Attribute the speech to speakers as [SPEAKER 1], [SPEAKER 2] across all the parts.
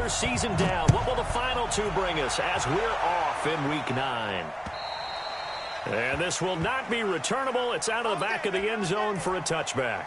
[SPEAKER 1] regular season down. What will the final two bring us as we're off in Week 9? And this will not be returnable. It's out of the back of the end zone for a touchback.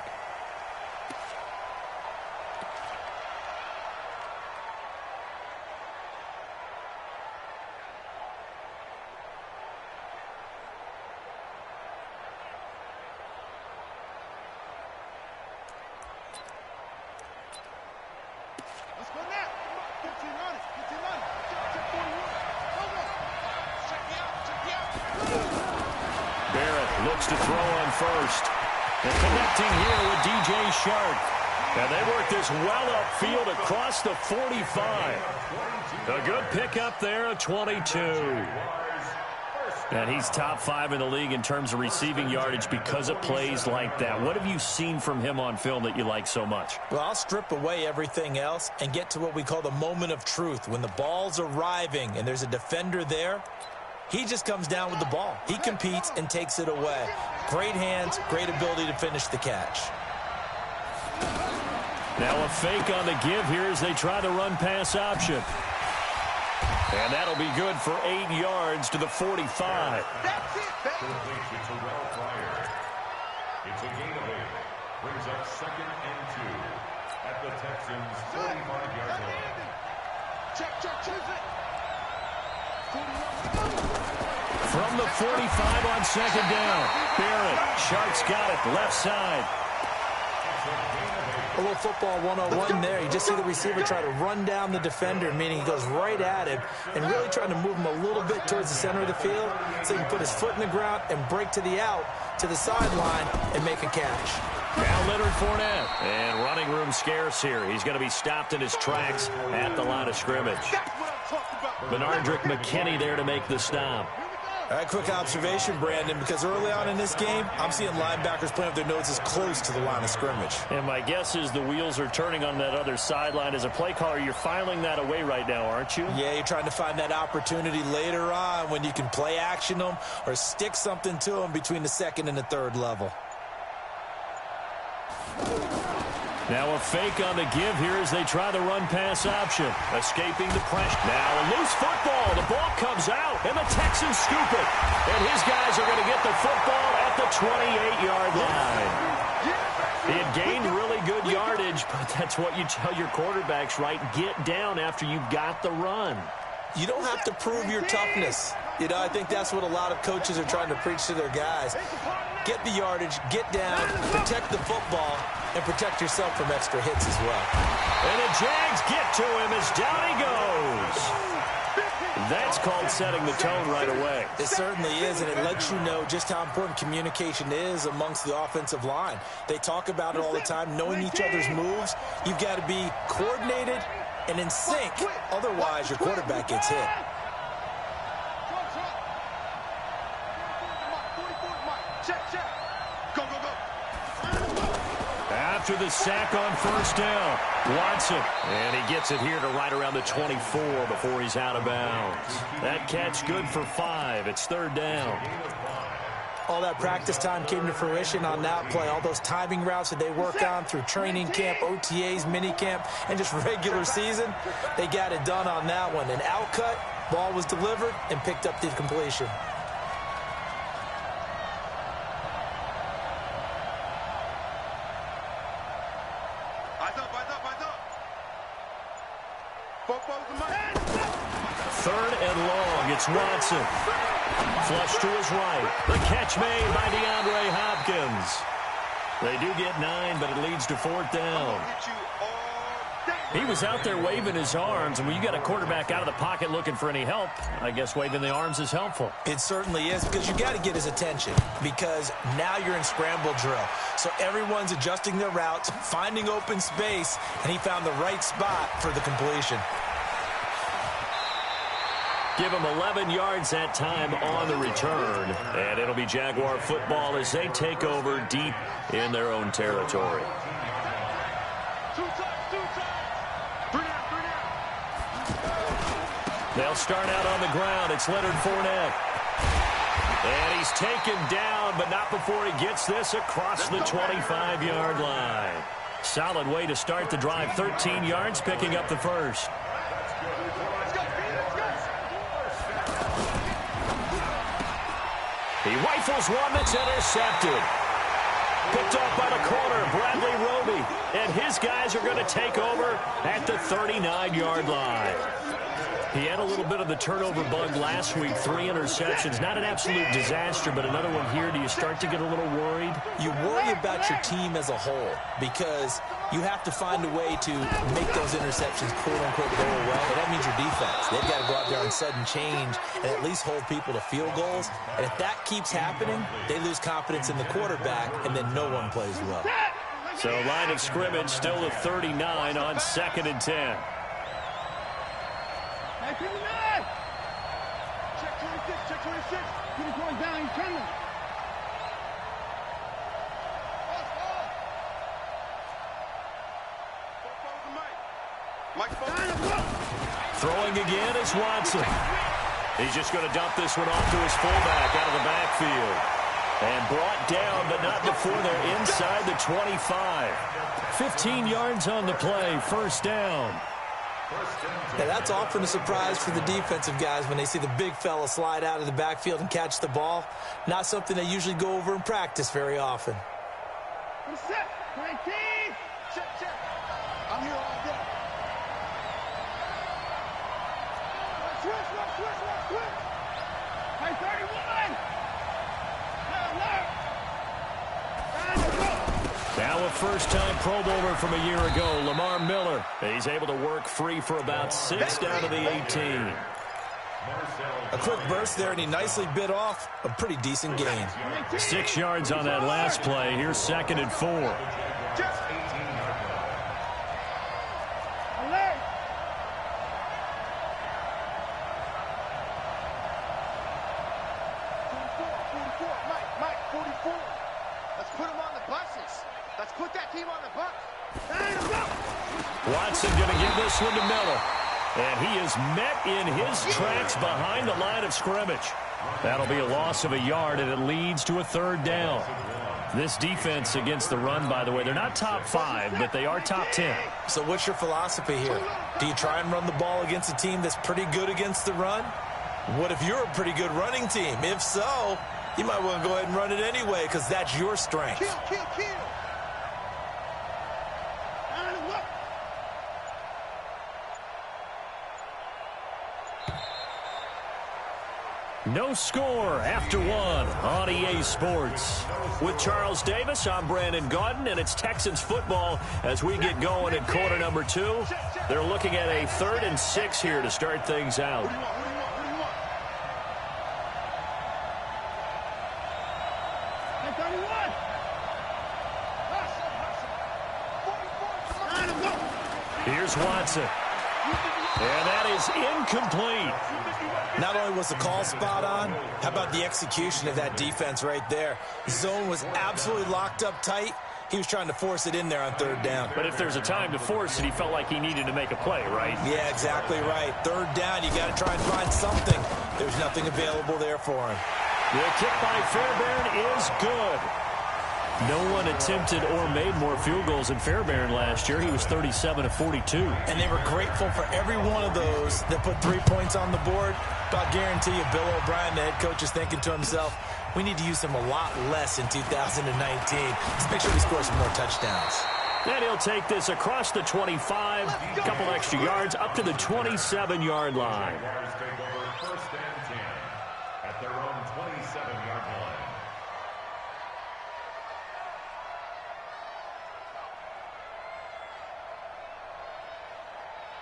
[SPEAKER 1] Looks to throw on first. And connecting here with DJ Chark. And they work this well upfield across the 45. A good pickup there at 22. And he's top 5 in the league in terms of receiving yardage because of plays like that. What have you seen from him on film that you like so much?
[SPEAKER 2] Well, I'll strip away everything else and get to what we call the moment of truth. When the ball's arriving and there's a defender there, he just comes down with the ball. He competes and takes it away. Great hands, great ability to finish the catch.
[SPEAKER 1] Now a fake on the give here as they try the run-pass option. And that'll be good for 8 yards to the 45.
[SPEAKER 3] That's it, baby. It's a gain of 8. Brings up 2nd and 2 at the Texans' 45-yard line. Check, choose it.
[SPEAKER 1] From the 45 on 2nd down. Barrett, Shark's got it, left side.
[SPEAKER 2] A little football 101 there. You just see the receiver try to run down the defender, meaning he goes right at him and really trying to move him a little bit towards the center of the field so he can put his foot in the ground and break to the out, to the sideline, and make a catch.
[SPEAKER 1] Now Leonard Fournette. And running room scarce here. He's going to be stopped in his tracks at the line of scrimmage. Benardrick McKinney there to make the stop.
[SPEAKER 2] All right, quick observation, Brandon, because early on in this game, I'm seeing linebackers playing with their noses close to the line of scrimmage.
[SPEAKER 1] And my guess is the wheels are turning on that other sideline. As a play caller, you're filing that away right now, aren't you?
[SPEAKER 2] Yeah, you're trying to find that opportunity later on when you can play action them or stick something to them between the 2nd and the 3rd level.
[SPEAKER 1] Now a fake on the give here as they try the run-pass option. Escaping the pressure. Now a loose football. The ball comes out, and the Texans scoop it. And his guys are going to get the football at the 28-yard line. He had gained really good yardage, but that's what you tell your quarterbacks, right? Get down after you've got the run.
[SPEAKER 2] You don't have to prove your toughness. You know, I think that's what a lot of coaches are trying to preach to their guys. Get the yardage, get down, protect the football, and protect yourself from extra hits as well.
[SPEAKER 1] And the Jags get to him as down he goes. That's called setting the tone right away.
[SPEAKER 2] It certainly is, and it lets you know just how important communication is amongst the offensive line. They talk about it all the time, knowing each other's moves. You've got to be coordinated and in sync. Otherwise, your quarterback gets hit.
[SPEAKER 1] After the sack on 1st down, Watson. And he gets it here to right around the 24 before he's out of bounds. That catch good for 5. It's 3rd down.
[SPEAKER 2] All that practice time came to fruition on that play. All those timing routes that they work on through training camp, OTAs, minicamp, and just regular season, they got it done on that one. An outcut, ball was delivered, and picked up the completion.
[SPEAKER 1] Third and long, it's Watson. Flush to his right. The catch made by DeAndre Hopkins. They do get 9, but it leads to 4th down. He was out there waving his arms, and when you got a quarterback out of the pocket looking for any help, I guess waving the arms is helpful.
[SPEAKER 2] It certainly is, because you got to get his attention, because now you're in scramble drill. So everyone's adjusting their routes, finding open space, and he found the right spot for the completion.
[SPEAKER 1] Give him 11 yards that time on the return. And it'll be Jaguar football as they take over deep in their own territory. They'll start out on the ground. It's Leonard Fournette. And he's taken down, but not before he gets this across the 25-yard line. Solid way to start the drive. 13 yards, picking up the first. He rifles one that's intercepted. Picked up by the corner, Bradley Roby. And his guys are going to take over at the 39-yard line. He had a little bit of the turnover bug last week, 3 interceptions. Not an absolute disaster, but another one here. Do you start to get a little worried?
[SPEAKER 2] You worry about your team as a whole because you have to find a way to make those interceptions, quote-unquote, go away. And that means your defense. They've got to go out there and sudden change and at least hold people to field goals. And if that keeps happening, they lose confidence in the quarterback, and then no one plays well.
[SPEAKER 1] So line of scrimmage still at 39 on 2nd and 10.
[SPEAKER 4] Check 26, check 26. Keep it going down, he's coming.
[SPEAKER 1] Throwing again is Watson. He's just going to dump this one off to his fullback out of the backfield. And brought down, but not before they're inside the 25. 15 yards on the play, first down.
[SPEAKER 2] Yeah, that's often a surprise for the defensive guys when they see the big fella slide out of the backfield and catch the ball. Not something they usually go over in practice very often.
[SPEAKER 4] Set, 19. Check. I'm here all day. Switch. Hey, 31.
[SPEAKER 1] Now a first-time Pro Bowler from a year ago, Lamar Miller. He's able to work free for about 6 down to the 18.
[SPEAKER 2] A quick burst there, and he nicely bit off a pretty decent gain.
[SPEAKER 1] 6 yards on that last play. Here's 2nd and 4.
[SPEAKER 4] Mike, 44. Let's put him on the buses. Let's put that team on the bus.
[SPEAKER 1] Watson going to give this one to Miller. And he is met in his tracks behind the line of scrimmage. That'll be a loss of a yard, and it leads to a 3rd down. This defense against the run, by the way, they're not top 5, but they are top 10.
[SPEAKER 2] So what's your philosophy here? Do you try and run the ball against a team that's pretty good against the run? What if you're a pretty good running team? If so, you might want to go ahead and run it anyway because that's your strength.
[SPEAKER 4] Kill.
[SPEAKER 1] No score after 1 on EA Sports. With Charles Davis, I'm Brandon Gaudin, and it's Texans football as we get going in quarter number 2. They're looking at a 3rd and 6 here to start things out. Here's Watson. And that is incomplete.
[SPEAKER 2] Not only was the call spot on, how about the execution of that defense right there? Zone was absolutely locked up tight. He was trying to force it in there on 3rd down.
[SPEAKER 1] But if there's a time to force it, he felt like he needed to make a play, right?
[SPEAKER 2] Yeah, exactly right. 3rd down, you got to try and find something. There's nothing available there for him.
[SPEAKER 1] The kick by Fairbairn is good. No one attempted or made more field goals than Fairbairn last year. He was 37 of 42.
[SPEAKER 2] And they were grateful for every one of those that put 3 points on the board. But I guarantee you, Bill O'Brien, the head coach, is thinking to himself, we need to use him a lot less in 2019. Let's make sure we score some more touchdowns.
[SPEAKER 1] And he'll take this across the 25, a couple extra yards, up to the 27-yard line.
[SPEAKER 3] First and 10 at their own 27-yard line.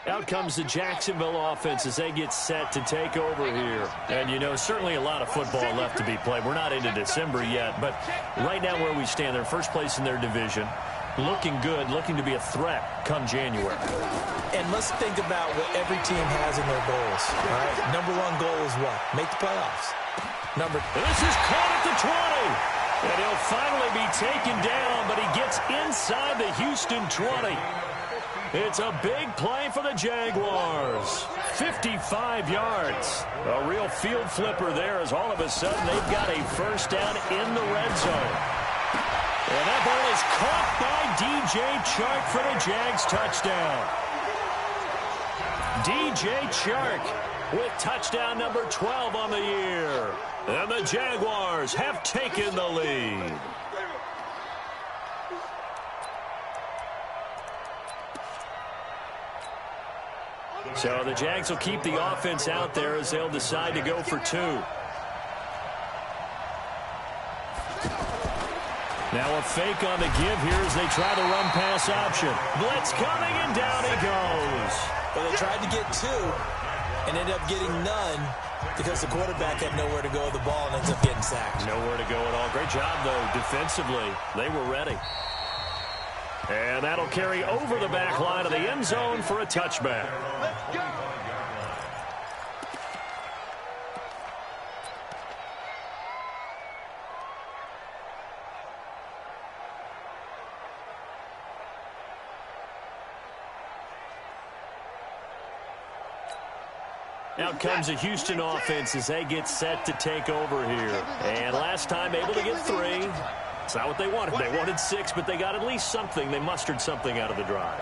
[SPEAKER 1] Out comes the Jacksonville offense as they get set to take over here. And, you know, certainly a lot of football left to be played. We're not into December yet, but right now where we stand, they're first place in their division. Looking good, looking to be a threat come January.
[SPEAKER 2] And let's think about what every team has in their goals. All right? Number 1 goal is what? Make the playoffs.
[SPEAKER 1] This is caught at the 20. And he'll finally be taken down, but he gets inside the Houston 20. It's a big play for the Jaguars. 55 yards. A real field flipper there as all of a sudden they've got a first down in the red zone. And that ball is caught by DJ Chark for the Jags touchdown. DJ Chark with touchdown number 12 on the year. And the Jaguars have taken the lead. So the Jags will keep the offense out there as they'll decide to go for 2. Now a fake on the give here as they try the run-pass option. Blitz coming, and down he goes.
[SPEAKER 2] Well, they tried to get 2 and ended up getting none because the quarterback had nowhere to go with the ball and ends up getting sacked.
[SPEAKER 1] Nowhere to go at all. Great job, though, defensively. They were ready. And that'll carry over the back line of the end zone for a touchback.
[SPEAKER 4] Let's go.
[SPEAKER 1] Out comes the Houston offense as they get set to take over here. And last time able to get 3. It's not what they wanted. They wanted 6, but they got at least something. They mustered something out of the drive.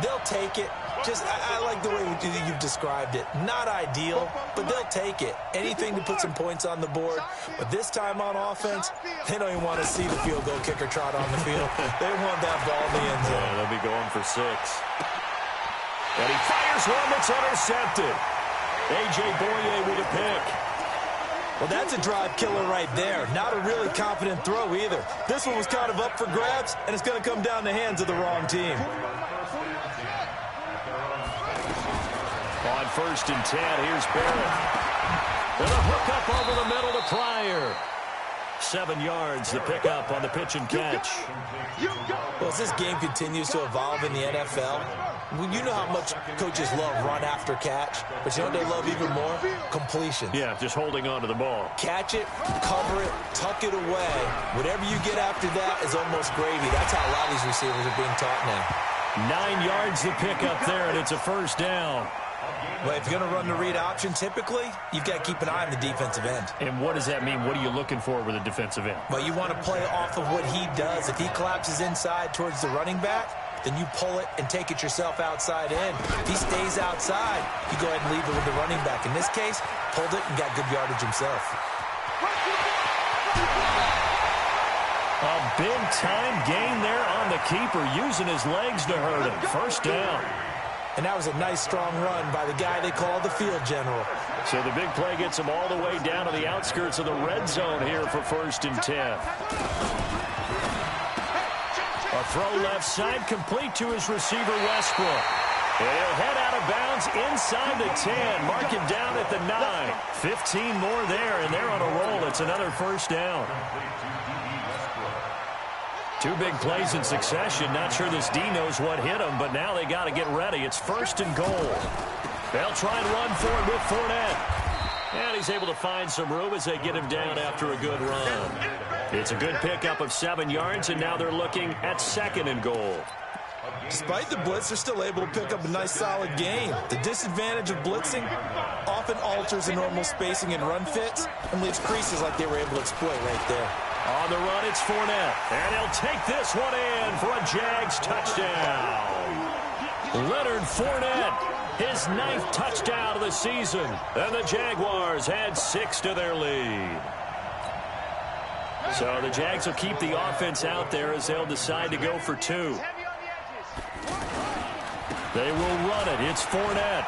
[SPEAKER 2] They'll take it. Just, I like the way you've described it. Not ideal, but they'll take it. Anything to put some points on the board. But this time on offense, they don't even want to see the field goal kicker trot on the field. They want that ball in the end zone.
[SPEAKER 1] Yeah, they'll be going for 6. And he fires one that's intercepted. A.J. Boye with a pick.
[SPEAKER 2] Well, that's a drive killer right there. Not a really confident throw either. This one was kind of up for grabs, and it's going to come down the hands of the wrong team.
[SPEAKER 1] On 1st and 10, here's Barrett. With a hook up over the middle to Pryor. 7 yards, the pickup on the pitch and catch.
[SPEAKER 2] Well, as this game continues to evolve in the NFL, you know how much coaches love run after catch, but you know what they love even more? Completions.
[SPEAKER 1] Yeah, just holding on to the ball.
[SPEAKER 2] Catch it, cover it, tuck it away. Whatever you get after that is almost gravy. That's how a lot of these receivers are being taught now.
[SPEAKER 1] 9 yards the pickup there, and it's a first down.
[SPEAKER 2] But if you're going to run the read option, typically, you've got to keep an eye on the defensive end.
[SPEAKER 1] And what does that mean? What are you looking for with a defensive end?
[SPEAKER 2] Well, you want to play off of what he does. If he collapses inside towards the running back, then you pull it and take it yourself outside in. If he stays outside, you go ahead and leave it with the running back. In this case, pulled it and got good yardage himself.
[SPEAKER 1] A big-time gain there on the keeper, using his legs to hurt him. First down.
[SPEAKER 2] And that was a nice, strong run by the guy they call the field general.
[SPEAKER 1] So the big play gets him all the way down to the outskirts of the red zone here for 1st and 10. A throw left side, complete to his receiver, Westbrook. And he'll head out of bounds inside the 10. Mark him down at the 9. 15 more there, and they're on a roll. It's another first down. 2 big plays in succession. Not sure this D knows what hit him, but now they got to get ready. It's 1st and goal. They'll try and run for it with Fournette. And he's able to find some room as they get him down after a good run. It's a good pickup of 7 yards, and now they're looking at 2nd and goal.
[SPEAKER 2] Despite the blitz, they're still able to pick up a nice, solid gain. The disadvantage of blitzing often alters the normal spacing and run fits and leaves creases like they were able to exploit right there.
[SPEAKER 1] On the run, it's Fournette. And he'll take this one in for a Jags touchdown. Leonard Fournette, his 9th touchdown of the season. And the Jaguars add 6 to their lead. So the Jags will keep the offense out there as they'll decide to go for 2. They will run it. It's Fournette.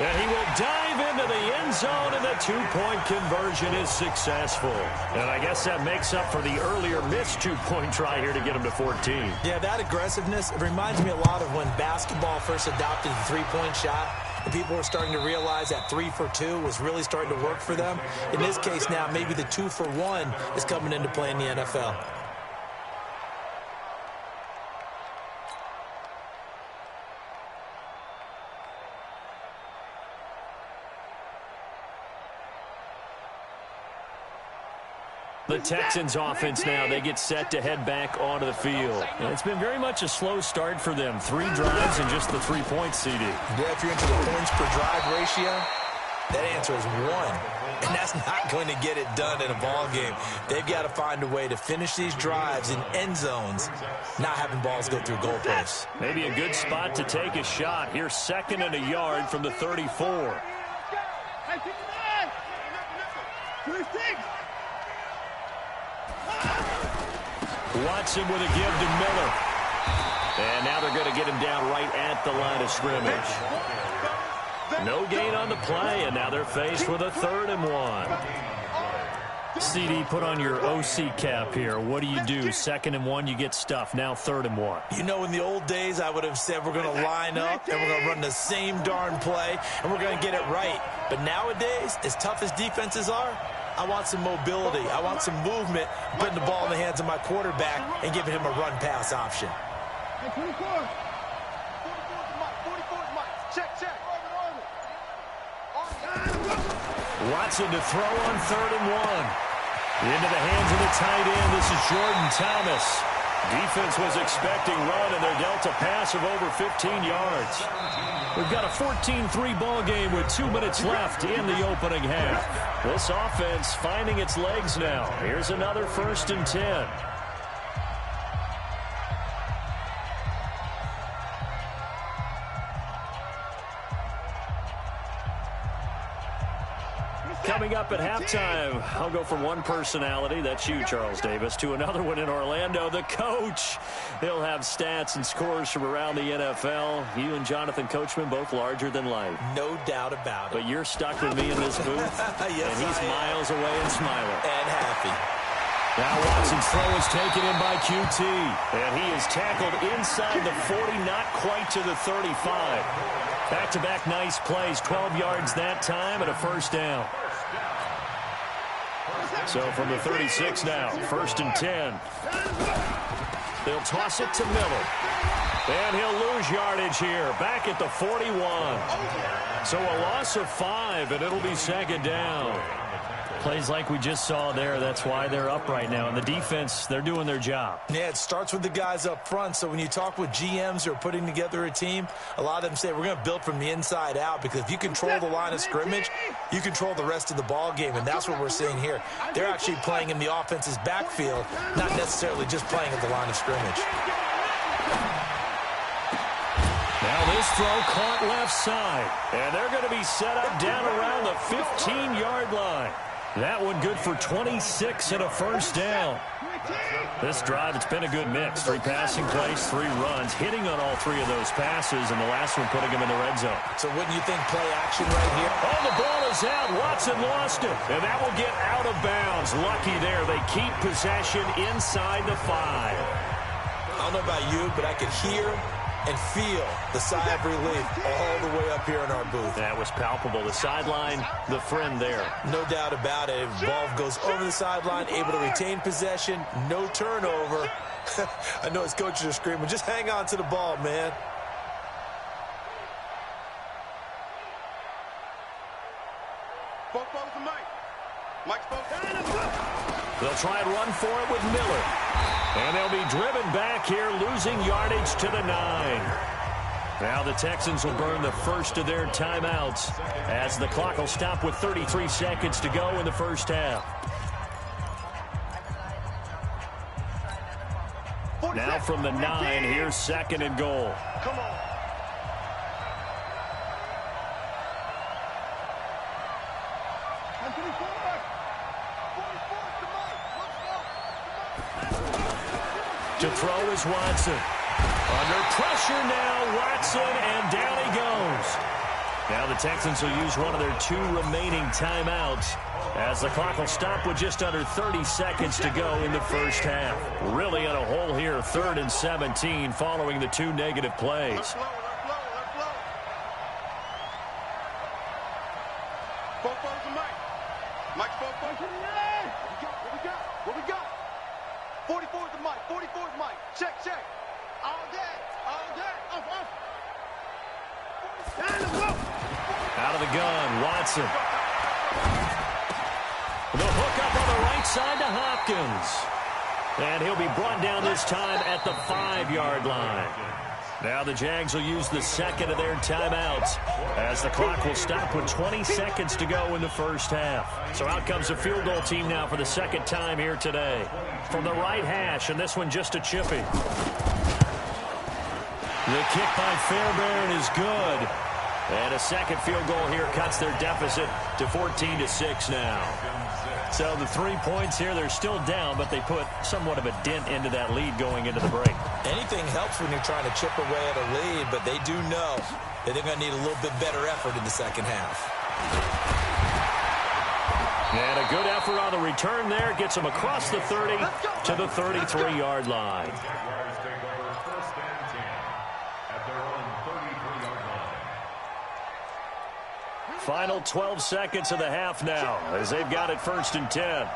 [SPEAKER 1] And he will dive into the end zone, and the 2-point conversion is successful. And I guess that makes up for the earlier missed 2-point try here to get him to 14.
[SPEAKER 2] Yeah, that aggressiveness, it reminds me a lot of when basketball first adopted the 3-point shot. And people were starting to realize that 3 for 2 was really starting to work for them. In this case now, maybe the 2 for 1 is coming into play in the NFL.
[SPEAKER 1] The Texans offense now, they get set to head back onto the field. And it's been very much a slow start for them. 3 drives and just the 3 points, CD.
[SPEAKER 2] Yeah, if you're into the points per drive ratio, That answer is 1. And that's not going to get it done in a ball game. They've got to find a way to finish these drives in end zones, not having balls go through goalposts.
[SPEAKER 1] Maybe a good spot to take a shot. Here's 2nd and a yard from the 34. Watson with a give to Miller. And now they're going to get him down right at the line of scrimmage. No gain on the play, and now they're faced with a 3rd and 1. CD, put on your OC cap here. What do you do? 2nd and 1, you get stuffed. Now 3rd and 1.
[SPEAKER 2] You know, in the old days, I would have said we're going to line up and we're going to run the same darn play and we're going to get it right. But nowadays, as tough as defenses are, I want some mobility. I want some movement, putting the ball in the hands of my quarterback and giving him a run-pass option.
[SPEAKER 4] Hey, 24. 44 is Mike. Check.
[SPEAKER 1] Watson to throw on 3rd and 1. Into the hands of the tight end. This is Jordan Thomas. Defense was expecting run, and they're dealt a pass of over 15 yards. We've got a 14-3 ball game with 2 minutes left in the opening half. This offense finding its legs now. Here's another 1st and 10. Coming up at halftime, I'll go from one personality, that's you, Charles Davis, to another one in Orlando, the coach. He'll have stats and scores from around the NFL. You and Jonathan Coachman, both larger than life.
[SPEAKER 2] No doubt about it.
[SPEAKER 1] But you're stuck with me in this booth,
[SPEAKER 2] yes,
[SPEAKER 1] and he's miles away and smiling.
[SPEAKER 2] And happy.
[SPEAKER 1] Now Watson's throw is taken in by QT, and he is tackled inside the 40, not quite to the 35. Back-to-back nice plays, 12 yards that time, and a 1st down. So from the 36 now, 1st and 10. They'll toss it to Miller. And he'll lose yardage here, back at the 41. So a loss of 5, and it'll be 2nd down. Plays like we just saw there, that's why they're up right now. And the defense, they're doing their job.
[SPEAKER 2] Yeah, it starts with the guys up front. So when you talk with GMs who are putting together a team, a lot of them say we're going to build from the inside out, because if you control the line of scrimmage, you control the rest of the ball game, and that's what we're seeing here. They're actually playing in the offense's backfield, not necessarily just playing at the line of scrimmage.
[SPEAKER 1] Now this throw caught left side, and they're going to be set up down around the 15-yard line. That one good for 26 and a 1st down. This drive, it's been a good mix. 3 passing plays, 3 runs, hitting on all 3 of those passes, and the last one putting him in the red zone.
[SPEAKER 2] So wouldn't you think play action right here?
[SPEAKER 1] Oh, the ball is out. Watson lost it, and that will get out of bounds. Lucky there. They keep possession inside the 5.
[SPEAKER 2] I don't know about you, but I could hear and feel the sigh of relief all the way up here in our booth.
[SPEAKER 1] That was palpable. The sideline, the friend there.
[SPEAKER 2] No doubt about it. Ball goes over the sideline, able to retain possession, no turnover. I know his coaches are screaming, just hang on to the ball, man.
[SPEAKER 1] They'll try and run for it with Miller. And they'll be driven back here, losing yardage to the 9. Now the Texans will burn the first of their timeouts as the clock will stop with 33 seconds to go in the 1st half. Now from the 9, here's 2nd and goal.
[SPEAKER 4] Come on.
[SPEAKER 1] To throw is Watson. Under pressure now, Watson, and down he goes. Now the Texans will use one of their 2 remaining timeouts as the clock will stop with just under 30 seconds to go in the 1st half. Really on a hole here, 3rd and 17 following the 2 negative plays.
[SPEAKER 4] What we got? 44 is the Mike. 44 is Mike. Check. All day. Off.
[SPEAKER 1] Out of the gun, Watson. The hook up on the right side to Hopkins. And he'll be brought down this time at the 5-yard line. Now the Jags will use the second of their timeouts as the clock will stop with 20 seconds to go in the first half. So out comes the field goal team now for the second time here today. From the right hash, and this one just a chippy. The kick by Fairbairn is good. And a second field goal here cuts their deficit to 14-6 now. So the 3 points here, they're still down, but they put somewhat of a dent into that lead going into the break.
[SPEAKER 2] Anything helps when you're trying to chip away at a lead, but they do know that they're going to need a little bit better effort in the second half.
[SPEAKER 1] And a good effort on the return there gets them across the 30 to the 33-yard line. Final 12 seconds of the half now as they've got it 1st and 10.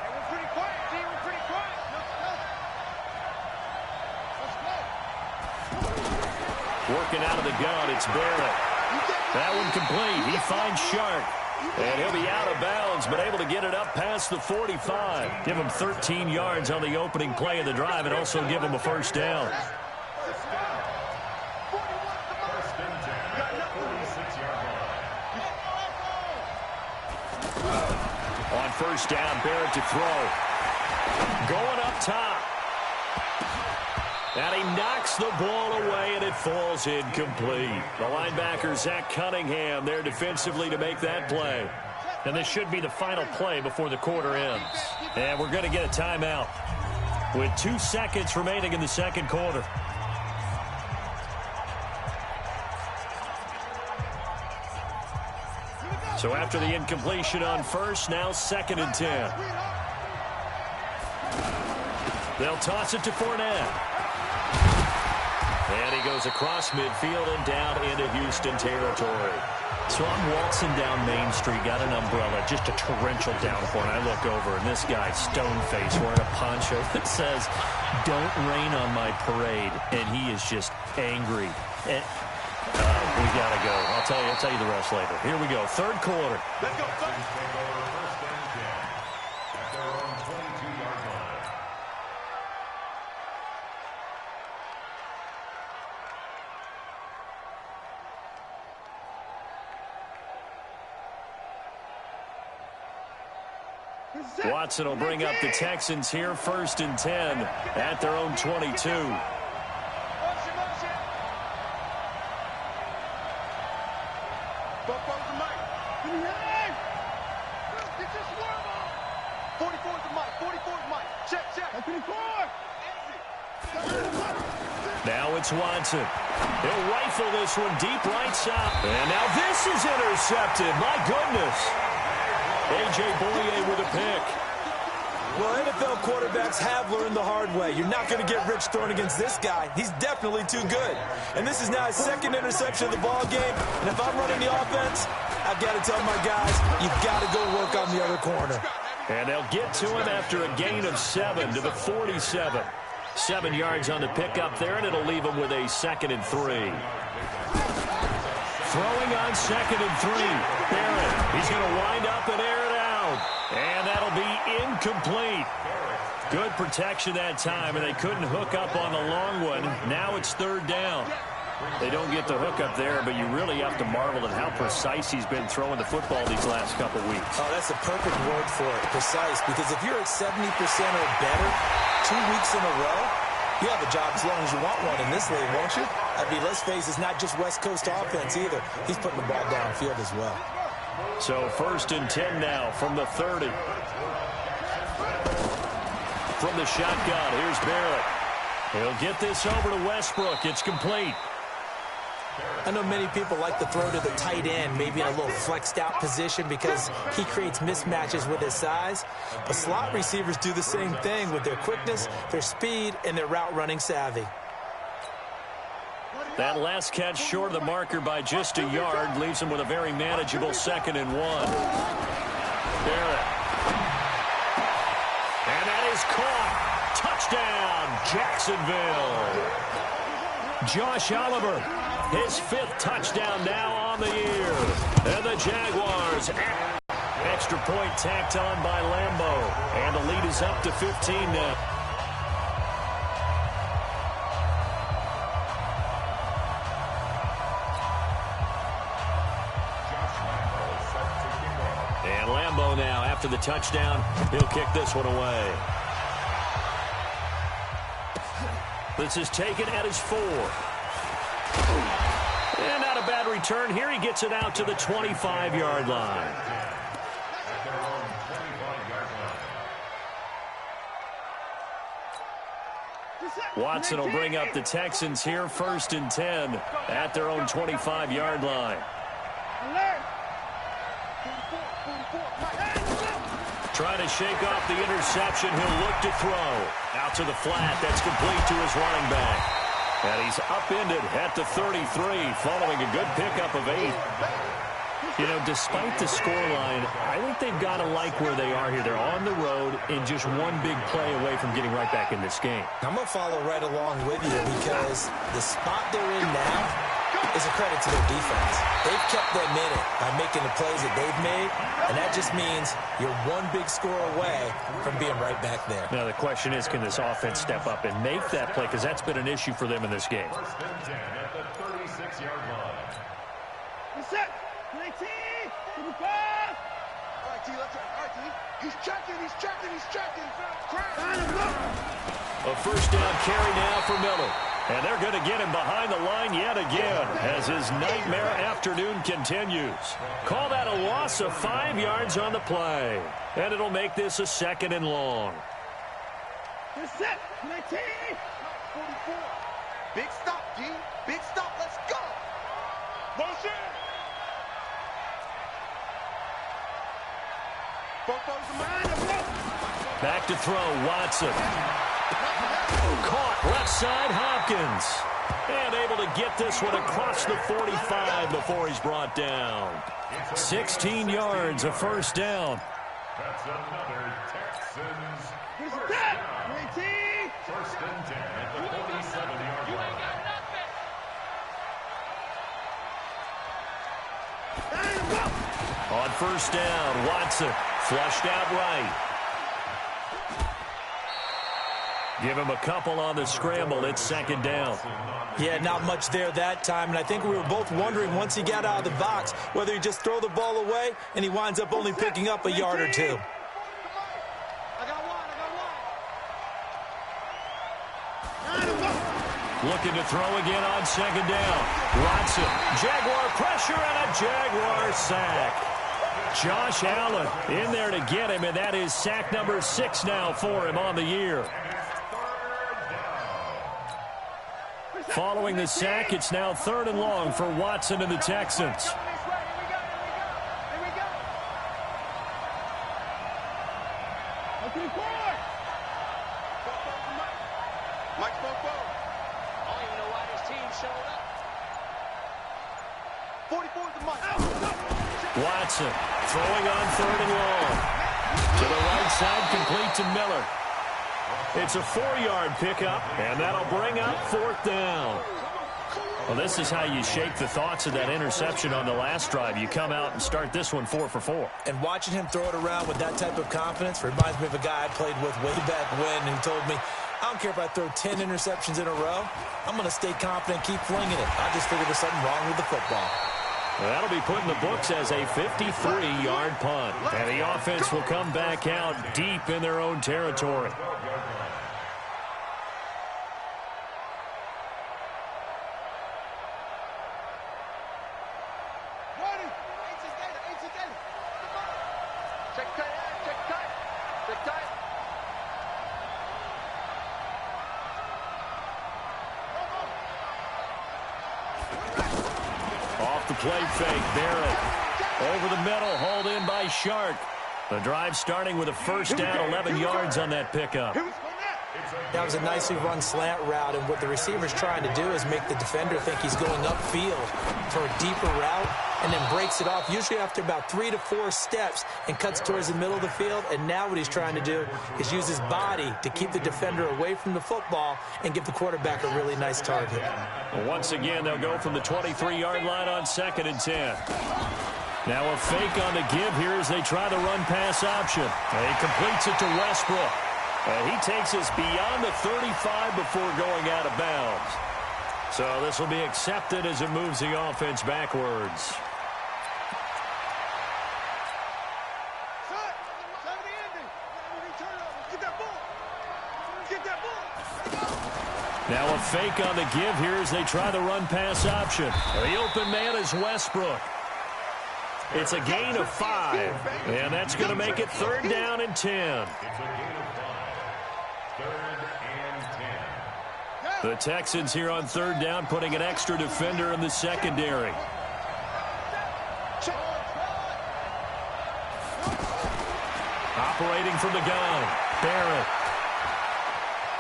[SPEAKER 1] Working out of the gun, it's Barrett. That one complete. He finds Shark. And he'll be out of bounds, but able to get it up past the 45. Give him 13 yards on the opening play of the drive and also give him a first down. On first down, Barrett to throw. Going up top. And he knocks the ball away, and it falls incomplete. The linebacker, Zach Cunningham, there defensively to make that play. And this should be the final play before the quarter ends. And we're going to get a timeout with 2 seconds remaining in the second quarter. So after the incompletion on first, now 2nd and 10. They'll toss it to Fournette. And he goes across midfield and down into Houston territory. So I'm waltzing down Main Street, got an umbrella, just a torrential downpour, and I look over, and this guy, stone-faced, wearing a poncho that says, "Don't rain on my parade," and he is just angry. And we got to go. I'll tell you the rest later. Here we go, third quarter.
[SPEAKER 4] Let's go, son.
[SPEAKER 1] Watson will bring up the Texans here 1st and 10 at their own 22. Now it's Watson. He'll rifle this one deep right side. And now this is intercepted. My goodness. A.J. Boye with a pick.
[SPEAKER 2] Well, NFL quarterbacks have learned the hard way. You're not going to get rich throwing against this guy. He's definitely too good. And this is now his 2nd interception of the ball game. And if I'm running the offense, I've got to tell my guys, you've got to go work on the other corner.
[SPEAKER 1] And they'll get to him after a gain of 7 to the 47. 7 yards on the pickup there, and it'll leave him with a 2nd and 3. Throwing on 2nd and 3. Barrett, he's going to wind up and air it out. And that'll be incomplete. Good protection that time, and they couldn't hook up on the long one. Now it's 3rd down. They don't get the hook up there, but you really have to marvel at how precise he's been throwing the football these last couple weeks.
[SPEAKER 2] Oh, that's a perfect word for it, precise, because if you're at 70% or better 2 weeks in a row, you have a job as long as you want one in this league, won't you? I mean, let's face it, it's not just West Coast offense either. He's putting the ball downfield as well.
[SPEAKER 1] So 1st and 10 now from the 30. From the shotgun, here's Barrett. He'll get this over to Westbrook. It's complete.
[SPEAKER 2] I know many people like to throw to the tight end, maybe in a little flexed out position because he creates mismatches with his size. But slot receivers do the same thing with their quickness, their speed, and their route running savvy.
[SPEAKER 1] That last catch short of the marker by just a yard leaves him with a very manageable 2nd and 1. Barrett. And that is caught. Touchdown, Jacksonville. Josh Oliver, his 5th touchdown now on the year. And the Jaguars, extra point tacked on by Lambeau. And the lead is up to 15 now. combo now after the touchdown. He'll kick this one away. This is taken at his 4. And not a bad return here. He gets it out to the 25-yard line. Watson will bring up the Texans here, 1st and 10 at their own 25-yard line. Trying to shake off the interception. He'll look to throw. Out to the flat. That's complete to his running back. And he's upended at the 33 following a good pickup of 8. You know, despite the scoreline, I think they've got to like where they are here. They're on the road and just one big play away from getting right back in this game.
[SPEAKER 2] I'm going to follow right along with you because the spot they're in now is a credit to their defense. They've kept them in it by making the plays that they've made, and that just means you're one big score away from being right back there.
[SPEAKER 1] Now, the question is, can this offense step up and make that play? Because that's been an issue for them in this game.
[SPEAKER 3] 1st and 10 at the 36-yard line.
[SPEAKER 4] Set. 19. To the pass. All right, T. Let's try. All right, T. He's checking. He's checking. He's checking.
[SPEAKER 1] A 1st down carry now for Miller. And they're going to get him behind the line yet again as his nightmare afternoon continues. Call that a loss of 5 yards on the play. And it'll make this a 2nd and long.
[SPEAKER 4] Set. 19. 44. Big stop, G. Big stop. Let's go. Motion.
[SPEAKER 1] Back to throw, Watson. Caught left side, Hopkins. And able to get this one across the 45 before he's brought down. 16 yards, a 1st down.
[SPEAKER 3] That's another Texans
[SPEAKER 4] First down.
[SPEAKER 3] 1st and 10 at the 47-yard line.
[SPEAKER 1] On 1st down, Watson flushed out right. Give him a couple on the scramble. It's 2nd down.
[SPEAKER 2] Yeah, not much there that time, and I think we were both wondering once he got out of the box whether he just throw the ball away and he winds up only picking up a yard or 2.
[SPEAKER 4] I got one.
[SPEAKER 1] Looking to throw again on 2nd down. Watson, Jaguar pressure and a Jaguar sack. Josh Allen in there to get him, and that is sack number 6 now for him on the year. Following the sack, it's now 3rd and long for Watson and the Texans.
[SPEAKER 4] Mike Bobo. I don't even know why this team showed up. 44 is the Mike.
[SPEAKER 1] Watson throwing on 3rd and long. To the right side, complete to Miller. It's a 4-yard pickup, and that'll bring up 4th down. Well, this is how you shake the thoughts of that interception on the last drive. You come out and start this one 4 for 4.
[SPEAKER 2] And watching him throw it around with that type of confidence reminds me of a guy I played with way back when who told me, I don't care if I throw 10 interceptions in a row. I'm going to stay confident, keep flinging it. I just figured there's something wrong with the football.
[SPEAKER 1] Well, that'll be put in the books as a 53-yard punt. And the offense will come back out deep in their own territory. Off the play fake, Barrett. Over the middle, hauled in by Shark. The drive starting with a 1st down, 11 yards on that pickup.
[SPEAKER 2] That was a nicely run slant route, and what the receiver's trying to do is make the defender think he's going upfield for a deeper route, and then breaks it off, usually after about 3 to 4 steps, and cuts towards the middle of the field. And now what he's trying to do is use his body to keep the defender away from the football and give the quarterback a really nice target.
[SPEAKER 1] Well, once again, they'll go from the 23-yard line on 2nd and 10. Now a fake on the give here as they try the run-pass option. And he completes it to Westbrook. And he takes us beyond the 35 before going out of bounds. So this will be accepted as it moves the offense backwards. Now a fake on the give here as they try the run-pass option. The open man is Westbrook. It's a gain of 5, and that's going to make it 3rd down and 10.
[SPEAKER 3] It's a gain of 5. 3rd and 10.
[SPEAKER 1] The Texans here on 3rd down putting an extra defender in the secondary. Operating from the gun, Barrett.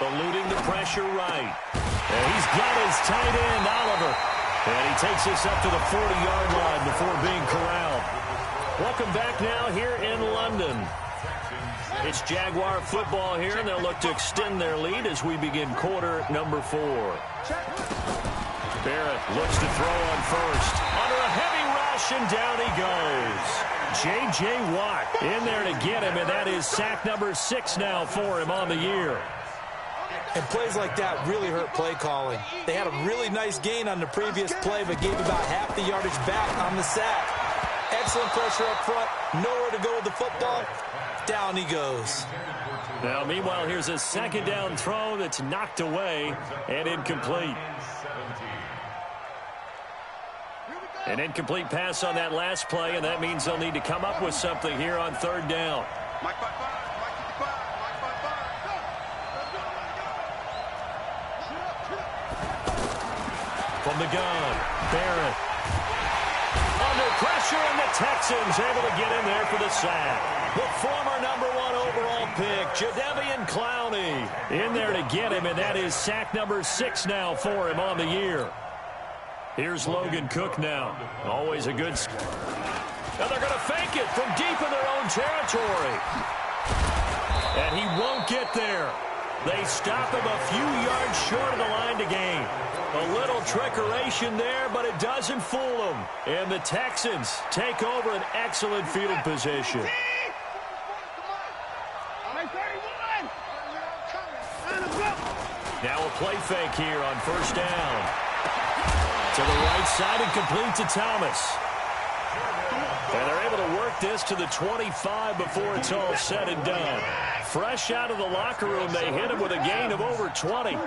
[SPEAKER 1] Eluding the pressure right. And he's got his tight end, Oliver. And he takes this up to the 40-yard line before being corralled. Welcome back now here in London. It's Jaguar football here, and they'll look to extend their lead as we begin quarter number 4. Barrett looks to throw on first. Under a heavy rush, and down he goes. J.J. Watt in there to get him, and that is sack number 6 now for him on the year.
[SPEAKER 2] And plays like that really hurt play calling. They had a really nice gain on the previous play, but gave about half the yardage back on the sack. Excellent pressure up front. Nowhere to go with the football. Down he goes.
[SPEAKER 1] Now, meanwhile, here's a 2nd down throw that's knocked away and incomplete. An incomplete pass on that last play, and that means they'll need to come up with something here on 3rd down. From the gun, Barrett. Under pressure, and the Texans able to get in there for the sack. The former number 1 overall pick, Jadeveon Clowney, in there to get him, and that is sack number 6 now for him on the year. Here's Logan Cook now. Always a good... Now they're going to fake it from deep in their own territory. And he won't get there. They stop him a few yards short of the line to gain. A little trickeration there, but it doesn't fool them. And the Texans take over an excellent field position. Now a play fake here on 1st down. To the right side and complete to Thomas. And they're able to work this to the 25 before it's all said and done. Fresh out of the locker room, they hit him with a gain of over 20.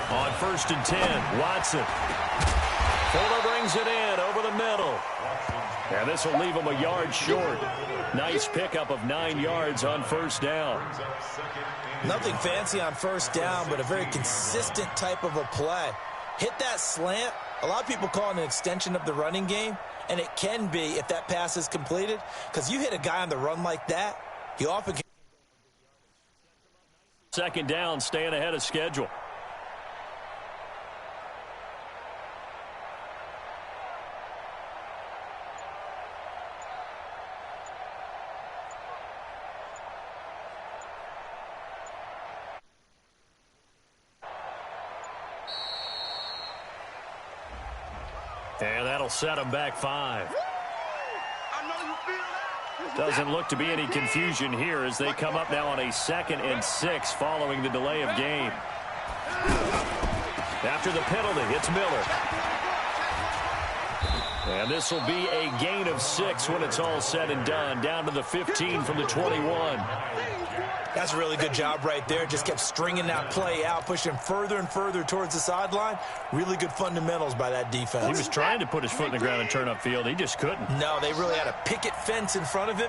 [SPEAKER 1] On 1st and 10, Watson. Fuller brings it in over the middle. And this will leave him a yard short. Nice pickup of 9 yards on 1st down.
[SPEAKER 2] Nothing fancy on 1st down, but a very consistent type of a play. Hit that slant. A lot of people call it an extension of the running game, and it can be if that pass is completed, because you hit a guy on the run like that, he often can.
[SPEAKER 1] 2nd down, staying ahead of schedule. And that'll set them back 5. Doesn't look to be any confusion here as they come up now on a 2nd and 6 following the delay of game. After the penalty, it's Miller. And this will be a gain of 6 when it's all said and done, down to the 15 from the 21.
[SPEAKER 2] That's a really good job right there. Just kept stringing that play out, pushing further and further towards the sideline. Really good fundamentals by that defense.
[SPEAKER 1] He was trying to put his foot in the ground and turn upfield. He just couldn't.
[SPEAKER 2] No, they really had a picket fence in front of him.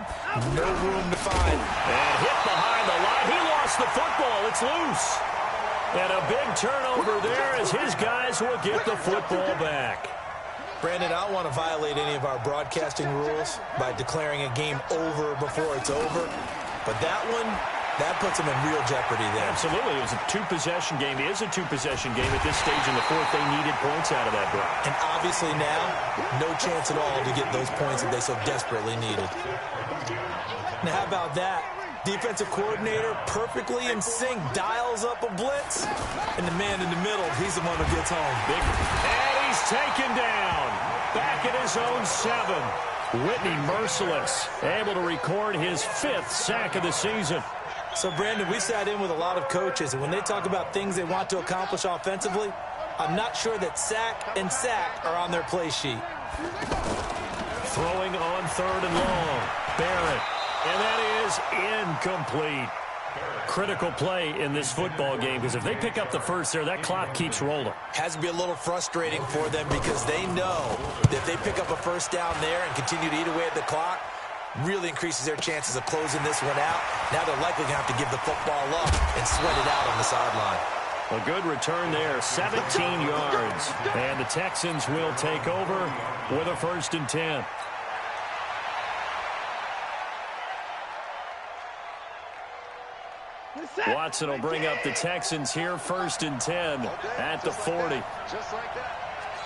[SPEAKER 2] No room to find.
[SPEAKER 1] And hit behind the line. He lost the football. It's loose. And a big turnover there as his guys will get the football back.
[SPEAKER 2] Brandon, I don't want to violate any of our broadcasting rules by declaring a game over before it's over. But that one, that puts them in real jeopardy there.
[SPEAKER 1] Absolutely. It was a 2-possession game. It is a 2-possession game at this stage in the 4th. They needed points out of that drive.
[SPEAKER 2] And obviously now, no chance at all to get those points that they so desperately needed. Now, how about that? Defensive coordinator perfectly in sync, dials up a blitz. And the man in the middle, he's the one who gets home.
[SPEAKER 1] And he's taken down. Back at his own 7. Whitney Merciless, able to record his 5th sack of the season.
[SPEAKER 2] So, Brandon, we sat in with a lot of coaches, and when they talk about things they want to accomplish offensively, I'm not sure that sack and sack are on their play sheet.
[SPEAKER 1] Throwing on 3rd and long. Barrett. And that is incomplete. Critical play in this football game, because if they pick up the first there, that clock keeps rolling.
[SPEAKER 2] Has to be a little frustrating for them because they know that if they pick up a first down there and continue to eat away at the clock, really increases their chances of closing this one out. Now they're likely going to have to give the football up and sweat it out on the sideline.
[SPEAKER 1] A good return there, 17 yards. And the Texans will take over with a 1st and 10. Watson will bring up the Texans here, 1st and 10 at the 40.
[SPEAKER 4] Just like that.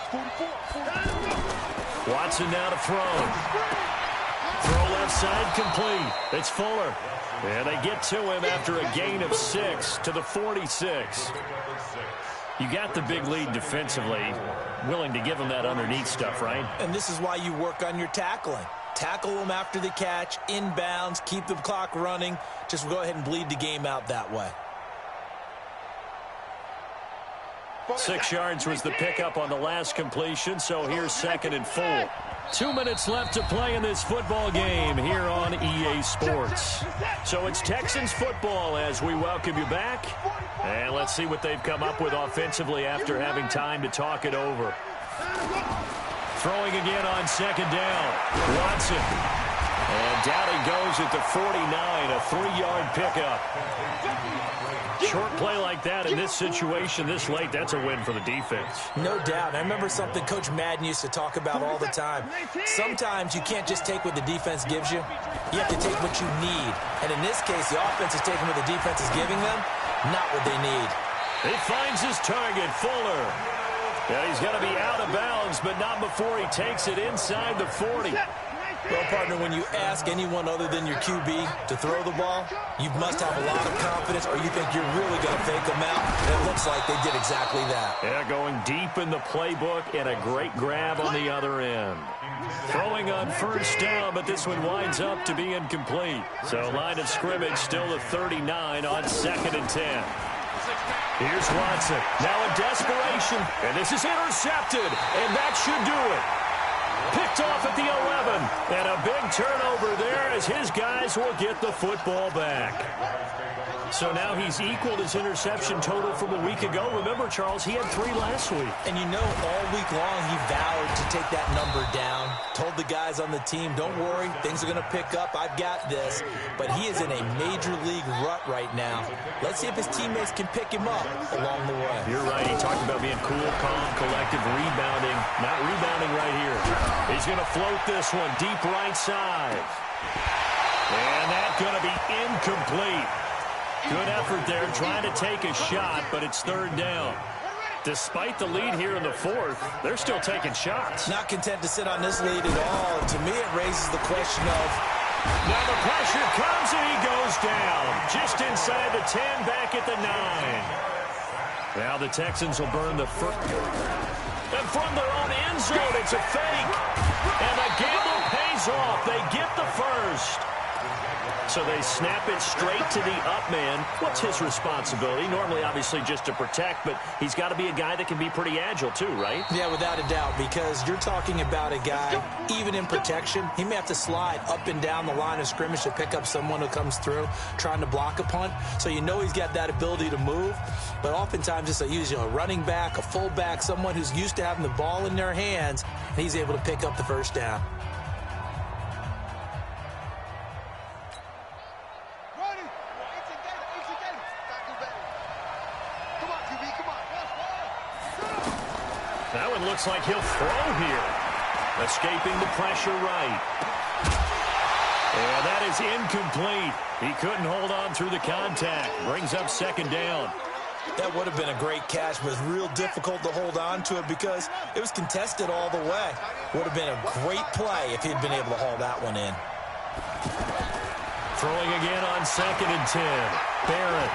[SPEAKER 4] 44.
[SPEAKER 1] Watson now to throw. Throw left side complete. It's Fuller. And they get to him after a gain of 6 to the 46. You got the big lead defensively. Willing to give him that underneath stuff, right?
[SPEAKER 2] And this is why you work on your tackling. Tackle them after the catch, inbounds, keep the clock running. Just go ahead and bleed the game out that way.
[SPEAKER 1] 6 yards was the pickup on the last completion, so here's 2nd and 4. 2 minutes left to play in this football game here on EA Sports. So it's Texans football as we welcome you back. And let's see what they've come up with offensively after having time to talk it over. Throwing again on 2nd down. Watson. And down he goes at the 49, a 3-yard pickup. Short play like that in this situation this late, that's a win for the defense.
[SPEAKER 2] No doubt. I remember something Coach Madden used to talk about all the time. Sometimes you can't just take what the defense gives you. You have to take what you need. And in this case, the offense is taking what the defense is giving them, not what they need.
[SPEAKER 1] He finds his target, Fuller. Yeah, he's got to be out of bounds, but not before he takes it inside the 40.
[SPEAKER 2] Well, partner, when you ask anyone other than your QB to throw the ball, you must have a lot of confidence or you think you're really going to fake them out. And it looks like they did exactly that.
[SPEAKER 1] Yeah, going deep in the playbook and a great grab on the other end. Throwing on 1st down, but this one winds up to be incomplete. So line of scrimmage still at 39 on 2nd and 10. Here's Watson. Now in desperation. And this is intercepted. And that should do it. Picked off at the 11. And a big turnover there as his guys will get the football back. So now he's equaled his interception total from a week ago. Remember, Charles, he had 3 last week.
[SPEAKER 2] And you know, all week long he vowed to take that number down. Told the guys on the team, don't worry, things are going to pick up. I've got this. But he is in a major league rut right now. Let's see if his teammates can pick him up along the way.
[SPEAKER 1] You're right. He talked about being cool, calm, collective, rebounding. Not rebounding right here. He's going to float this one deep right side. And that's going to be incomplete. Good effort there, trying to take a shot, but it's 3rd down. Despite the lead here in the 4th, they're still taking shots.
[SPEAKER 2] Not content to sit on this lead at all. To me, it raises the question of...
[SPEAKER 1] Now the pressure comes and he goes down. Just inside the 10, back at the 9. Now the Texans will burn the first. And from their own end zone, it's a fake. And the gamble pays off. They get the first. So they snap it straight to the up man. What's his responsibility? Normally, obviously, just to protect, but he's got to be a guy that can be pretty agile too, right?
[SPEAKER 2] Yeah, without a doubt, because you're talking about a guy, even in protection, he may have to slide up and down the line of scrimmage to pick up someone who comes through trying to block a punt. So you know he's got that ability to move, but oftentimes it's a running back, a fullback, someone who's used to having the ball in their hands, and he's able to pick up the first down.
[SPEAKER 1] That one looks like he'll throw here. Escaping the pressure right. And that is incomplete. He couldn't hold on through the contact. Brings up 2nd down.
[SPEAKER 2] That would have been a great catch, but it's real difficult to hold on to it because it was contested all the way. Would have been a great play if he'd been able to haul that one in.
[SPEAKER 1] Throwing again on 2nd and 10. Barrett.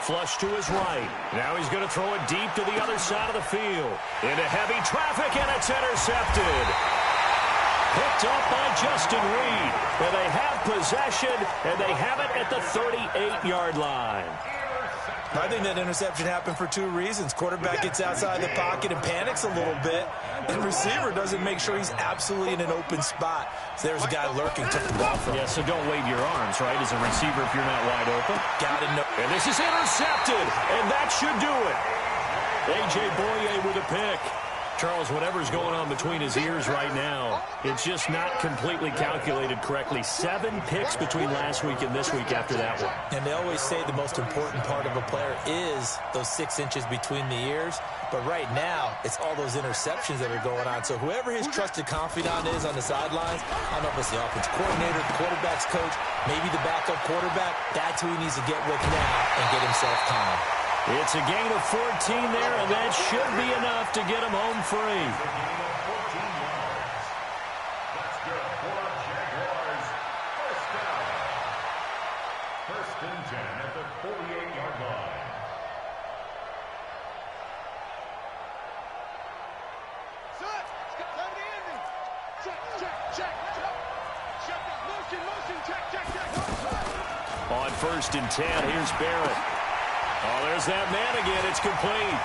[SPEAKER 1] Flush to his right. Now he's going to throw it deep to the other side of the field. Into heavy traffic, and it's intercepted. Picked up by Justin Reed. And they have possession, and they have it at the 38-yard line.
[SPEAKER 2] I think that interception happened for two reasons. Quarterback gets outside the pocket and panics a little bit, and receiver doesn't make sure he's absolutely in an open spot. So there's a guy lurking, took the ball from him.
[SPEAKER 1] Yeah, so don't wave your arms, right, as a receiver if you're not wide open.
[SPEAKER 2] Got to know.
[SPEAKER 1] And this is intercepted, and that should do it. A.J. Boye with a pick. Charles, whatever's going on between his ears right now, it's just not completely calculated correctly. 7 picks between last week and this week after that one.
[SPEAKER 2] And they always say the most important part of a player is those 6 inches between the ears. But right now, it's all those interceptions that are going on. So whoever his trusted confidant is on the sidelines, I don't know if it's the offensive coordinator, the quarterback's coach, maybe the backup quarterback, that's who he needs to get with now and get himself calm.
[SPEAKER 1] It's a gain of 14 there, and that should be enough to get him home free.
[SPEAKER 3] That's good for Jaguars. First down. First and 10 at the 48-yard line.
[SPEAKER 4] Set. Time to end it. Check. Motion. Check.
[SPEAKER 1] On first and 10, here's Barrett. Oh, there's that man again. It's complete.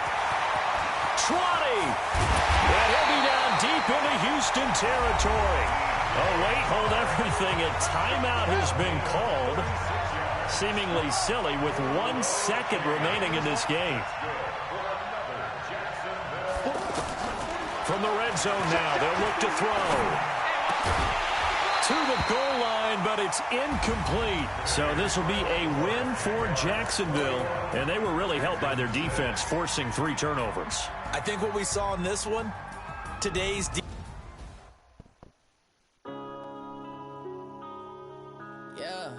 [SPEAKER 1] Trotty. And he'll be down deep into Houston territory. Oh, wait, hold everything. A timeout has been called. Seemingly silly with 1 second remaining in this game. From the red zone now, they'll look to throw. To the goal line, but it's incomplete. So this will be a win for Jacksonville, and they were really helped by their defense, forcing 3 turnovers.
[SPEAKER 2] I think what we saw in this one, today's
[SPEAKER 5] Yeah.